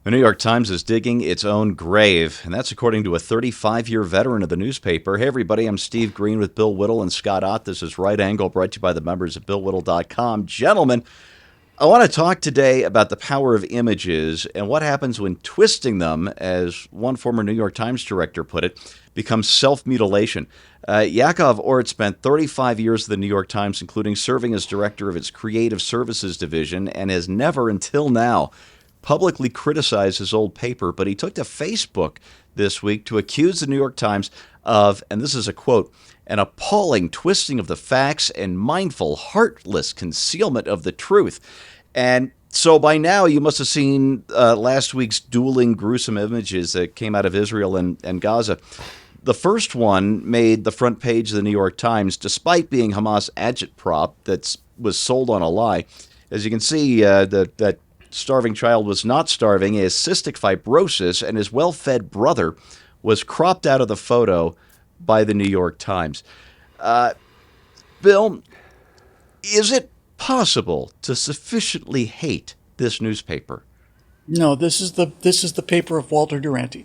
The New York Times is digging its own grave, and that's according to a 35-year veteran of the newspaper. Hey, everybody, I'm Steve Green with Bill Whittle and Scott Ott. This is Right Angle, brought to you by the members of BillWhittle.com. Gentlemen, I want to talk today about the power of images and what happens when twisting them, as one former New York Times director put it, becomes self-mutilation. Yaakov Ort spent 35 years at the New York Times, including serving as director of its creative services division, and has never until now publicly criticized his old paper, but he took to Facebook this week to accuse the New York Times of, and this is a quote, an appalling twisting of the facts and mindful, heartless concealment of the truth. And so by now you must have seen last week's dueling, gruesome images that came out of Israel and Gaza. The first one made the front page of the New York Times, despite being Hamas agitprop that was sold on a lie. As you can see, that starving child was not starving. He has cystic fibrosis, and his well-fed brother was cropped out of the photo by the New York Times. Bill, is it possible to sufficiently hate this newspaper? No, this is the paper of Walter Duranty.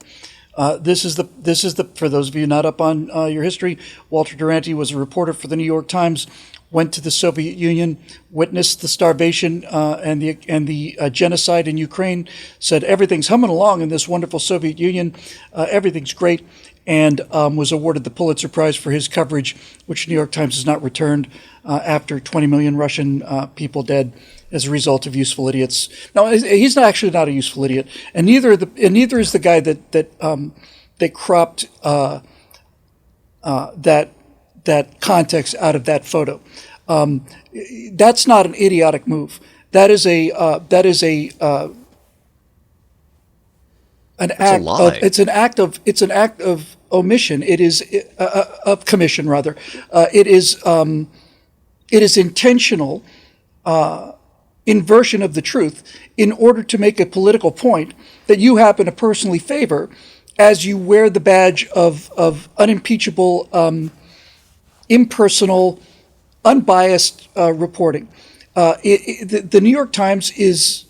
This is the for those of you not up on your history. Walter Duranty was a reporter for the New York Times. Went to the Soviet Union, witnessed the starvation and the genocide in Ukraine. Said everything's humming along in this wonderful Soviet Union, everything's great, and was awarded the Pulitzer Prize for his coverage, which New York Times has not returned after 20 million Russian people dead as a result of useful idiots. No, he's not actually not a useful idiot, and neither is the guy that cropped that context out of that photo. That's not an idiotic move. That is an act of it's an act of omission. It is of commission rather. It is intentional inversion of the truth in order to make a political point that you happen to personally favor, as you wear the badge of unimpeachable, impersonal, unbiased reporting. The New York Times it's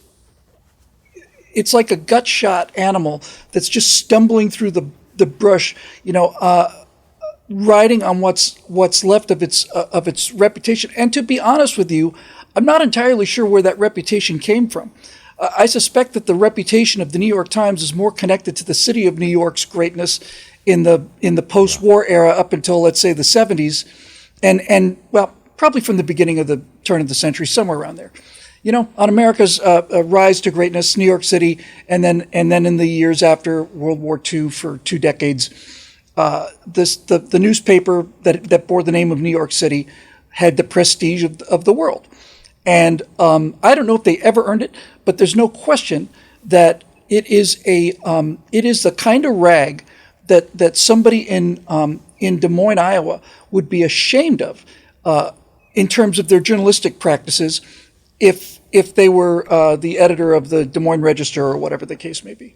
like a gut shot animal that's just stumbling through the brush, riding on what's left of its reputation. And to be honest with you, I'm not entirely sure where that reputation came from. I suspect that the reputation of the New York Times is more connected to the city of New York's greatness in the post-war era up until, let's say, the 70s, and well, probably from the beginning of the turn of the century, somewhere around there. On America's rise to greatness, New York City, and then in the years after World War II for 2 decades, the newspaper that bore the name of New York City had the prestige of the world. And I don't know if they ever earned it, but there's no question that it is the kind of rag that somebody in Des Moines, Iowa, would be ashamed of in terms of their journalistic practices if they were the editor of the Des Moines Register or whatever the case may be.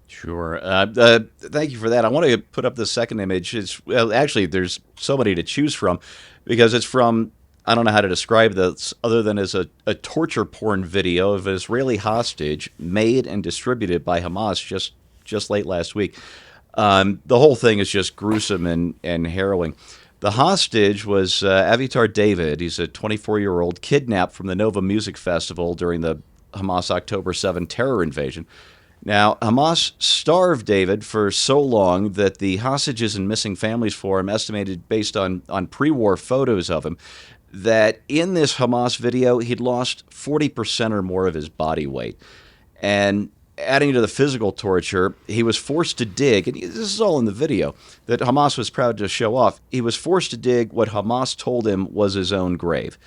Sure. Thank you for that. I want to put up the second image. Actually, there's so many to choose from because it's from, I don't know how to describe this other than as a torture porn video of an Israeli hostage made and distributed by Hamas just late last week. The whole thing is just gruesome and harrowing. The hostage was Avitar David. He's a 24-year-old kidnapped from the Nova Music Festival during the Hamas October 7 terror invasion. Now, Hamas starved David for so long that the Hostages and Missing Families Forum estimated, based on pre-war photos of him, that in this Hamas video, he'd lost 40% or more of his body weight. And adding to the physical torture, he was forced to dig, and this is all in the video, that Hamas was proud to show off. He was forced to dig what Hamas told him was his own grave.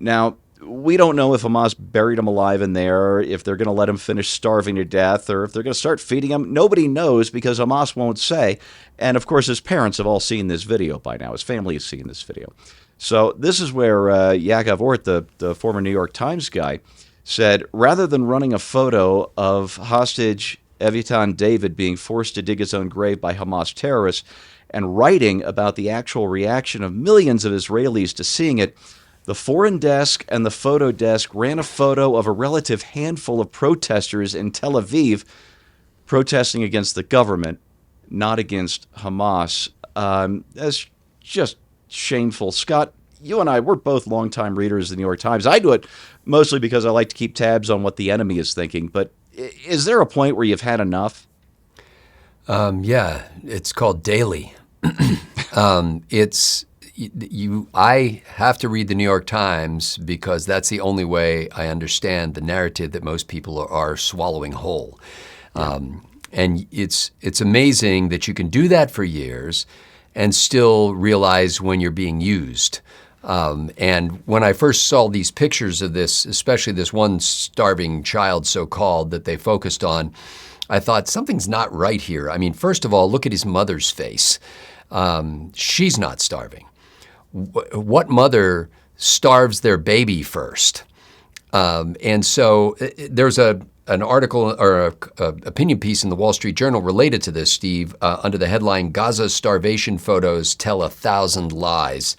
Now, we don't know if Hamas buried him alive in there, if they're going to let him finish starving to death, or if they're going to start feeding him. Nobody knows because Hamas won't say. And, of course, his parents have all seen this video by now. His family has seen this video. So this is where Yaakov Ort, the former New York Times guy, said, rather than running a photo of hostage Avitan David being forced to dig his own grave by Hamas terrorists and writing about the actual reaction of millions of Israelis to seeing it, The foreign desk and the photo desk ran a photo of a relative handful of protesters in Tel Aviv protesting against the government, not against Hamas. That's just shameful. Scott, you and I, we're both longtime readers of the New York Times. I do it mostly because I like to keep tabs on what the enemy is thinking. But is there a point where you've had enough? Yeah, it's called daily. It's you. I have to read the New York Times because that's the only way I understand the narrative that most people are swallowing whole. And it's amazing that you can do that for years and still realize when you're being used. And when I first saw these pictures of this, especially this one starving child, so-called, that they focused on, I thought something's not right here. I mean, first of all, look at his mother's face. She's not starving. What mother starves their baby first? And so there's an article or an opinion piece in the Wall Street Journal related to this, Steve, under the headline, "Gaza Starvation Photos Tell 1,000 Lies."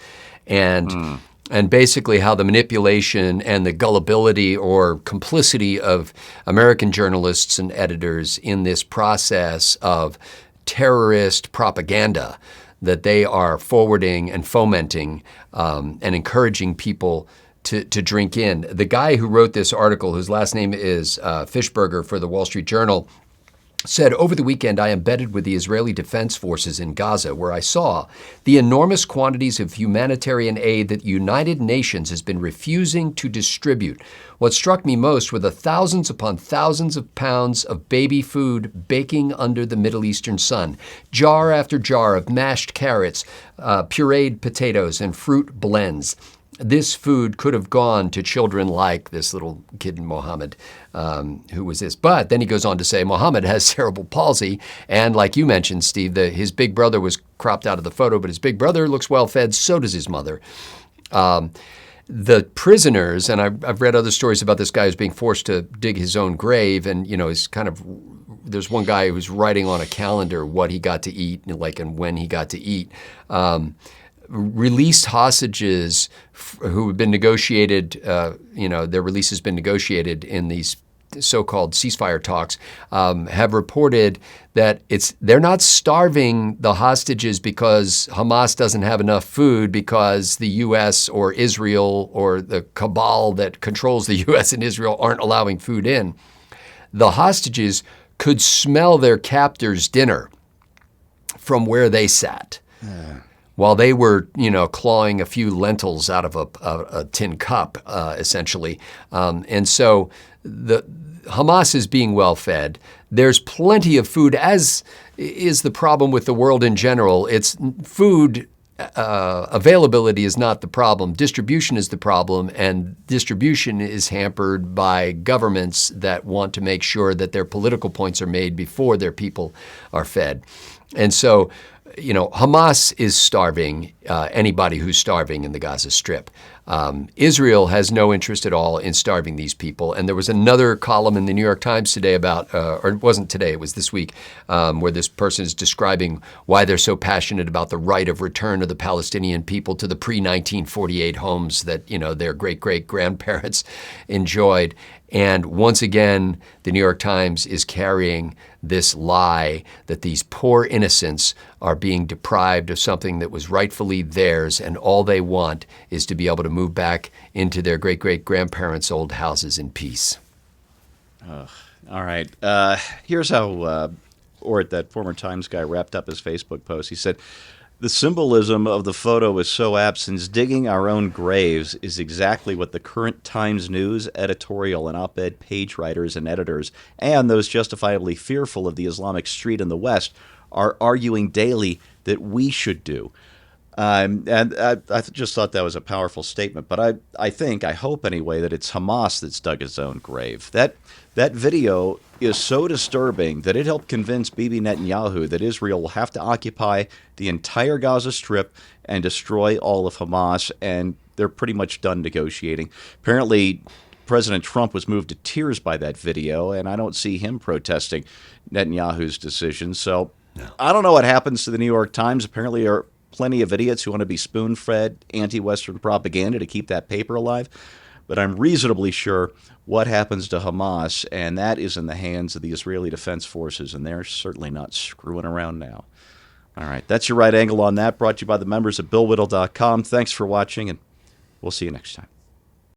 And basically how the manipulation and the gullibility or complicity of American journalists and editors in this process of terrorist propaganda that they are forwarding and fomenting and encouraging people to drink in. The guy who wrote this article, whose last name is Fishberger for the Wall Street Journal, said, "Over the weekend, I embedded with the Israeli Defense Forces in Gaza, where I saw the enormous quantities of humanitarian aid that the United Nations has been refusing to distribute. What struck me most were the thousands upon thousands of pounds of baby food baking under the Middle Eastern sun. Jar after jar of mashed carrots, pureed potatoes, and fruit blends. This food could have gone to children like this little kid, Mohammed, who was this." But then he goes on to say, Mohammed has cerebral palsy. And like you mentioned, Steve, his big brother was cropped out of the photo, but his big brother looks well fed. So does his mother. The prisoners, and I've read other stories about this guy who's being forced to dig his own grave. And, you know, he's kind of, there's one guy who's writing on a calendar what he got to eat, like, and when he got to eat. Released hostages who have been negotiated, their release has been negotiated in these so-called ceasefire talks, have reported that they're not starving the hostages because Hamas doesn't have enough food, because the U.S. or Israel or the cabal that controls the U.S. and Israel aren't allowing food in. The hostages could smell their captors' dinner from where they sat. While they were, clawing a few lentils out of a tin cup, essentially. And so the Hamas is being well fed. There's plenty of food, as is the problem with the world in general. It's food availability is not the problem. Distribution is the problem, and distribution is hampered by governments that want to make sure that their political points are made before their people are fed. And so, Hamas is starving anybody who's starving in the Gaza Strip. Israel has no interest at all in starving these people. And there was another column in the New York Times today about, or it wasn't today, it was this week, where this person is describing why they're so passionate about the right of return of the Palestinian people to the pre-1948 homes that, their great-great-grandparents enjoyed. And once again, the New York Times is carrying this lie that these poor innocents are being deprived of something that was rightfully theirs, and all they want is to be able to move back into their great-great-grandparents' old houses in peace. All right. Here's how Ort, that former Times guy, wrapped up his Facebook post. He said, "The symbolism of the photo is so apt, since digging our own graves is exactly what the current Times News editorial and op-ed page writers and editors, and those justifiably fearful of the Islamic street in the West, are arguing daily that we should do." And I just thought that was a powerful statement. But I hope anyway, that it's Hamas that's dug its own grave. That video is so disturbing that it helped convince Bibi Netanyahu that Israel will have to occupy the entire Gaza Strip and destroy all of Hamas, and they're pretty much done negotiating. Apparently, President Trump was moved to tears by that video, and I don't see him protesting Netanyahu's decision. So I don't know what happens to the New York Times. Apparently, plenty of idiots who want to be spoon-fed anti-Western propaganda to keep that paper alive. But I'm reasonably sure what happens to Hamas, and that is in the hands of the Israeli Defense Forces, and they're certainly not screwing around now. All right, that's your right angle on that, brought to you by the members at BillWhittle.com. Thanks for watching, and we'll see you next time.